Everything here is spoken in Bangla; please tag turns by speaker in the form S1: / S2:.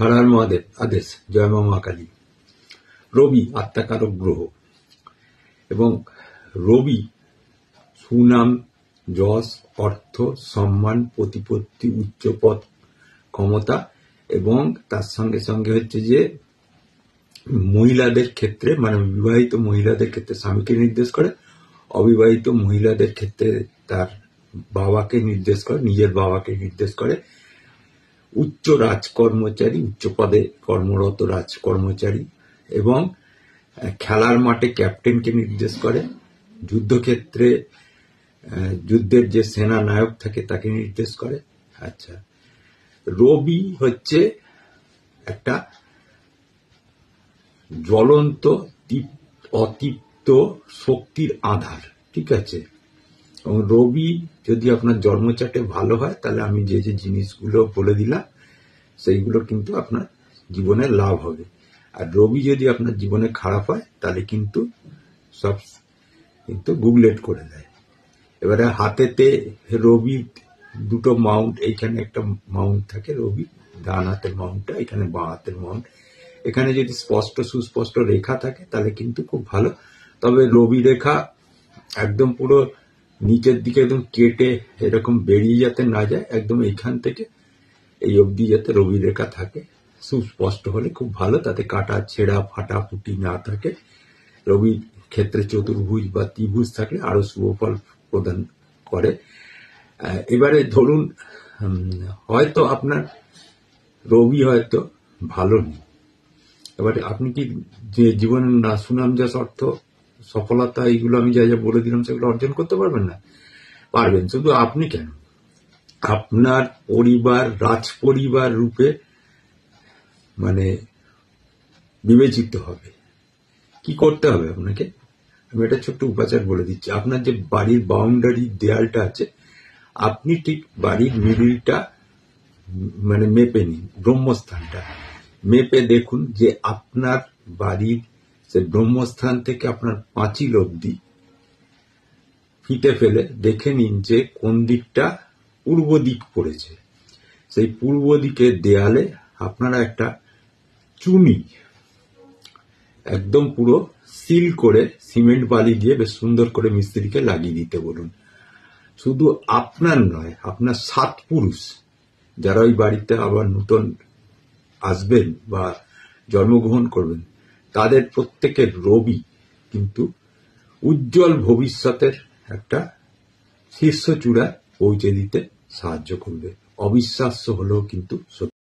S1: হর হর মহাদেব। আদেশ। জয় মা মা কালী। রবি আত্মাকারক গ্রহ এবং রবি সুনাম, যশ, অর্থ, সম্মান, প্রতিপত্তি, উচ্চপদ, ক্ষমতা এবং তার সঙ্গে সঙ্গে হচ্ছে যে মহিলাদের ক্ষেত্রে, মানে বিবাহিত মহিলাদের ক্ষেত্রে স্বামীকে নির্দেশ করে, অবিবাহিত মহিলাদের ক্ষেত্রে তার বাবাকে নির্দেশ করে, নিজের বাবাকে নির্দেশ করে, উচ্চ রাজকর্মচারী, উচ্চ পদে কর্মরত রাজকর্মচারী এবং খেলার মাঠে ক্যাপ্টেনকে নির্দেশ করে, যুদ্ধক্ষেত্রে যুদ্ধের যে সেনা নায়ক থাকে তাকে নির্দেশ করে। আচ্ছা, রবি হচ্ছে একটা জ্বলন্ত অতৃপ্ত শক্তির আধার, ঠিক আছে। এবং রবি যদি আপনার জন্মচাটে ভালো হয় তাহলে আমি যে যে জিনিসগুলো বলে দিলাম সেইগুলো কিন্তু আপনার জীবনে লাভ হবে। আর রবি যদি আপনার জীবনে খারাপ হয় তাহলে কিন্তু সব কিন্তু গুগলেট করে দেয়। এবারে হাতেতে রবি দুটো মাউন্ট, এইখানে একটা মাউন্ট থাকে রবি, ডান হাতের মাউন্টটা, এখানে বাঁ হাতের মাউন্ট, এখানে যদি স্পষ্ট সুস্পষ্ট রেখা থাকে তাহলে কিন্তু খুব ভালো। তবে রবি রেখা একদম পুরো নিচের দিকে একদম কেটে এরকম বেরিয়ে যাতে না যায়, একদম এইখান থেকে এই অবধি যাতে রবি রেখা থাকে, সুস্পষ্ট হলে খুব ভালো, তাতে কাটা ছেঁড়া ফাটা ফুটি না থাকে। রবির ক্ষেত্রে চতুর্ভুজ বা ত্রিভুজ থাকলে আরো শুভফল প্রদান করে। এবারে ধরুন হয়তো আপনার রবি হয়তো ভালো নেই, এবারে আপনি কি যে জীবনের না সুনাম, যশ, অর্থ, সফলতা, এইগুলো আমি যা যা বলে দিলাম সেগুলো অর্জন করতে পারবেন না? পারবেন। শুধু আপনি কেন, আপনার পরিবার রাজ পরিবার রূপে মানে বিবেচিত হবে। কি করতে হবে আপনাকে, আমি একটা ছোট্ট উপাচার বলে দিচ্ছি। আপনার যে বাড়ির বাউন্ডারি দেয়ালটা আছে, আপনি ঠিক বাড়ির মিডিলটা মানে মেপে নিন, ব্রহ্মস্থানটা মেপে দেখুন যে আপনার বাড়ির সে ব্রহ্মস্থান থেকে আপনার পাঁচিল অবধি ফিতে ফেলে দেখে নিন যে কোন দিকটা পূর্ব দিক পড়েছে। সেই পূর্ব দিকের দেয়ালে আপনারা একটা চুনি একদম পুরো সিল করে সিমেন্ট বালি দিয়ে বেশ সুন্দর করে মিস্ত্রিকে লাগিয়ে দিতে বলুন। শুধু আপনার নয়, আপনার 7 পুরুষ যারা ওই বাড়িতে আবার নতুন আসবেন বা জন্মগ্রহণ করবেন, তাদের প্রত্যেকের রবি কিন্তু উজ্জ্বল ভবিষ্যতের একটা শীর্ষ চূড়ায় পৌঁছে দিতে সাহায্য করবে। অবিশ্বাস্য হলেও কিন্তু সত্যি।